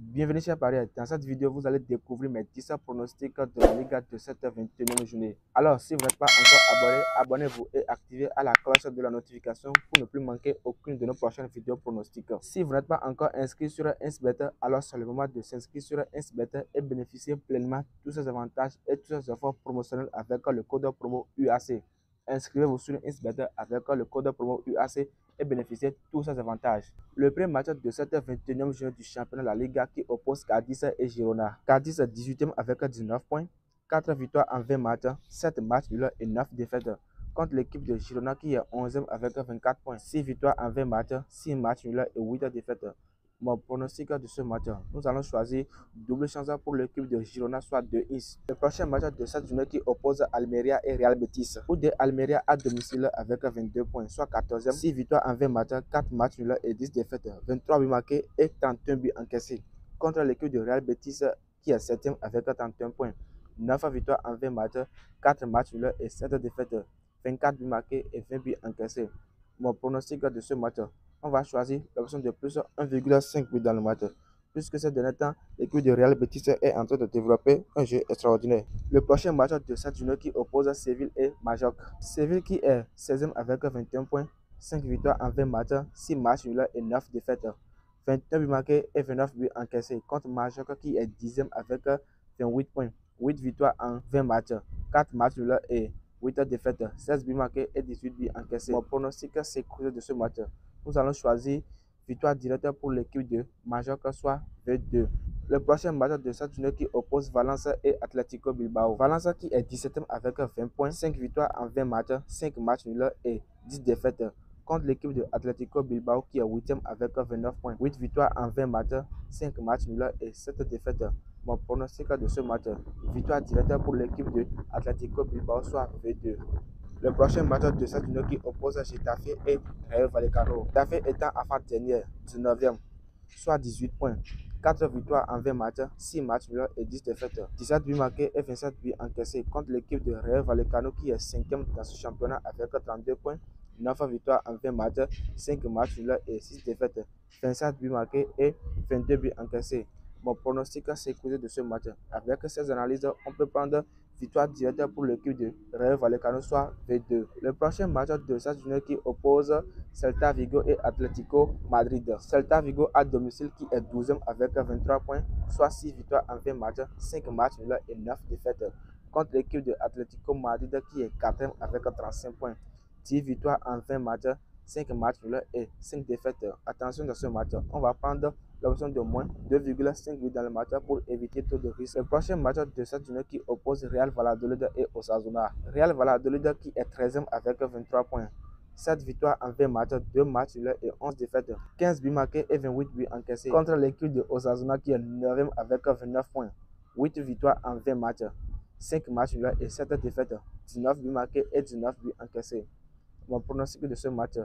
Bienvenue chez Paris. Dans cette vidéo, vous allez découvrir mes 10 pronostics de la Liga de cette 21e journée. Alors, si vous n'êtes pas encore abonné, abonnez-vous et activez à la cloche de la notification pour ne plus manquer aucune de nos prochaines vidéos pronostiques. Si vous n'êtes pas encore inscrit sur Insbet, alors c'est le moment de s'inscrire sur Insbet et bénéficier pleinement de tous ces avantages et tous ces offres promotionnelles avec le code promo UAC. Inscrivez-vous sur Insbet avec le code promo UAC et bénéficier de tous ces avantages. Le premier match de cette 21e journée du championnat de la Liga qui oppose Cadiz et Girona. Cadiz 18e avec 19 points, 4 victoires en 20 matchs, 7 matchs nuls et 9 défaites. Contre l'équipe de Girona qui est 11e avec 24 points, 6 victoires en 20 matchs, 6 matchs nuls et 8 défaites. Mon pronostic de ce match, nous allons choisir double chance pour l'équipe de Girona, soit 2-1. Le prochain match de cette journée qui oppose Almeria et Real Betis. Ou de Almeria à domicile avec 22 points, soit 14e, 6 victoires en 20 matchs, 4 matchs nuls et 10 défaites, 23 buts marqués et 31 buts encaissés. Contre l'équipe de Real Betis qui est 7e avec 31 points, 9 victoires en 20 matchs, 4 matchs nuls et 7 défaites, 24 buts marqués et 20 buts encaissés. Mon pronostic de ce match, on va choisir l'option de plus 1,5 but dans le match. Puisque ces derniers temps, l'équipe de Real Betis est en train de développer un jeu extraordinaire. Le prochain match de cette journée qui oppose Séville et Majorque. Séville qui est 16e avec 21 points, 5 victoires en 20 matchs, 6 matchs nuls et 9 défaites, 21 buts marqués et 29 buts encaissés. Contre Majorque qui est 10e avec 28 points, 8 victoires en 20 matchs, 4 matchs nuls et 8 défaites, 16 buts marqués et 18 buts encaissés. Mon pronostic c'est crucial de ce match. Nous allons choisir victoire directe pour l'équipe de Majorque, soit V2. Le prochain match de cette journée qui oppose Valence et Atlético Bilbao. Valence qui est 17e avec 20 points, 5 victoires en 20 matchs, 5 matchs nuls et 10 défaites. Contre l'équipe de Atlético Bilbao qui est 8e avec 29 points, 8 victoires en 20 matchs, 5 matchs nuls et 7 défaites. Mon pronostic de ce match, victoire directe pour l'équipe de Atlético Bilbao, soit V2. Le prochain match de cette journée qui oppose Getafe et Rayo Vallecano. Getafe étant avant-dernière, 19e, soit 18 points, 4 victoires en 20 matchs, 6 matchs nuls et 10 défaites, 17 buts marqués et 27 buts encaissés. Contre l'équipe de Rayo Vallecano qui est 5e dans ce championnat avec 32 points, 9 victoires en 20 matchs, 5 matchs nuls et 6 défaites, 27 buts marqués et 22 buts encaissés. Mon pronostic c'est causé de ce match. Avec ces analyses, on peut prendre victoire directe pour l'équipe de Rayo Vallecano, soit V2. Le prochain match de cette journée qui oppose Celta Vigo et Atlético Madrid. Celta Vigo à domicile qui est 12e avec 23 points, soit 6 victoires en 20 matchs, 5 matchs nuls et 9 défaites. Contre l'équipe de Atlético Madrid qui est 4e avec 35 points, 10 victoires en 20 matchs, 5 matchs nuls et 5 défaites. Attention dans ce match, on va prendre l'option de moins 2,5 buts dans le match pour éviter tout de risque. Le prochain match de cette journée qui oppose Real Valladolid et Osasuna. Real Valladolid qui est 13e avec 23 points, 7 victoires en 20 matchs, 2 matchs nuls et 11 défaites, 15 buts marqués et 28 buts encaissés. Contre l'équipe de Osasuna qui est 9e avec 29 points, 8 victoires en 20 matchs, 5 matchs nuls et 7 défaites, 19 buts marqués et 19 buts encaissés. Mon pronostic de ce match,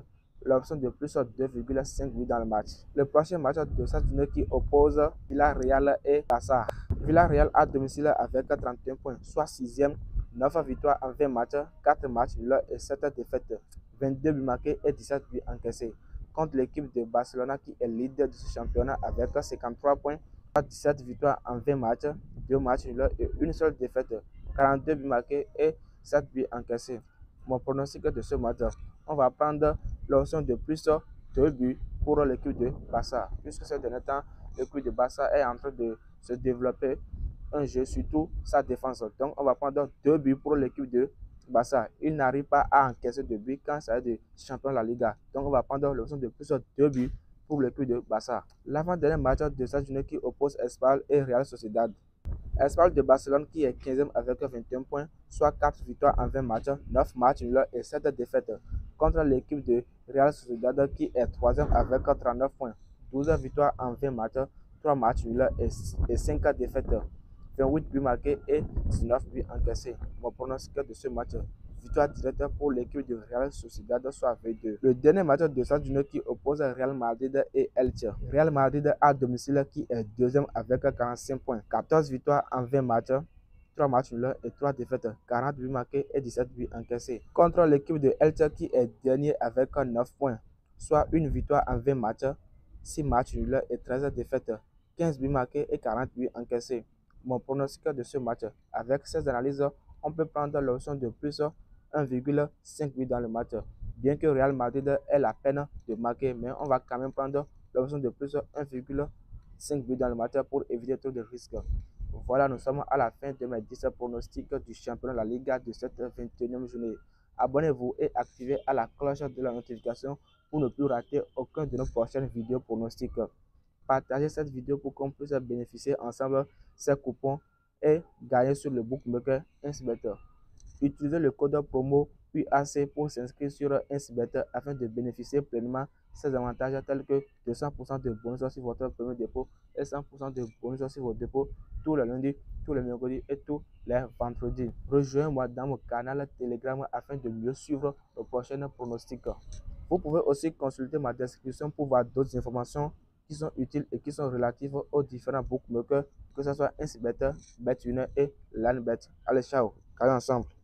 l'option de plus 2,5 buts dans le match. Le prochain match de cette journée qui oppose Villarreal et Barça. Villarreal à domicile avec 31 points, soit 6e, 9 victoires en 20 matchs, 4 matchs nuls et 7 défaites, 22 buts marqués et 17 buts encaissés. Contre l'équipe de Barcelone qui est leader de ce championnat avec 53 points, 17 victoires en 20 matchs, 2 matchs nuls et une seule défaite, 42 buts marqués et 7 buts encaissés. Mon pronostic de ce match, on va prendre l'option de plus 2 buts pour l'équipe de Barça, puisque ces derniers temps, l'équipe de Barça est en train de se développer un jeu, surtout sa défense. Donc, on va prendre 2 buts pour l'équipe de Barça. Il n'arrive pas à encaisser de buts quand ça est de champion de la Liga. Donc, on va prendre l'option de plus 2 buts pour l'équipe de Barça. L'avant-dernier match de cette journée qui oppose Espanyol et Real Sociedad. Espanyol de Barcelone qui est 15e avec 21 points, soit 4 victoires en 20 matchs, 9 matchs nuls et 7 défaites. Contre l'équipe de Real Sociedad qui est 3e avec 39 points, 12 victoires en 20 matchs, 3 matchs nuls et 5 défaites, 28 buts marqués et 19 buts encaissés. Mon pronostic de ce match, victoire directe pour l'équipe de Real Sociedad, soit V2. Le dernier match de cette journée qui oppose Real Madrid et Elche. Real Madrid à domicile qui est 2e avec 45 points, 14 victoires en 20 matchs, 3 matchs nuls et 3 défaites, 40 buts marqués et 17 buts encaissés. Contre l'équipe de Elche qui est dernier avec 9 points, soit une victoire en 20 matchs, 6 matchs nuls et 13 défaites, 15 buts marqués et 40 buts encaissés. Mon pronostic de ce match, avec ces analyses, on peut prendre l'option de plus 1,5 but dans le match. Bien que Real Madrid ait la peine de marquer, mais on va quand même prendre l'option de plus 1,5 but dans le match pour éviter trop de risques. Voilà, nous sommes à la fin de mes 10 pronostics du championnat de la Liga de cette 21e journée. Abonnez-vous et activez à la cloche de la notification pour ne plus rater aucun de nos prochaines vidéos pronostiques. Partagez cette vidéo pour qu'on puisse bénéficier ensemble ces coupons et gagner sur le bookmaker Insbet. Utilisez le code promo UAC pour s'inscrire sur Insbet afin de bénéficier pleinement ces avantages tels que 200% de bonus sur votre premier dépôt et 100% de bonus sur vos dépôts tous les lundis, tous les mercredis et tous les vendredis. Rejoignez-moi dans mon canal Telegram afin de mieux suivre nos prochaines pronostics. Vous pouvez aussi consulter ma description pour voir d'autres informations qui sont utiles et qui sont relatives aux différents bookmakers, que ce soit Insbet, BetWinner et LANBet. Allez, ciao, gagnons ensemble.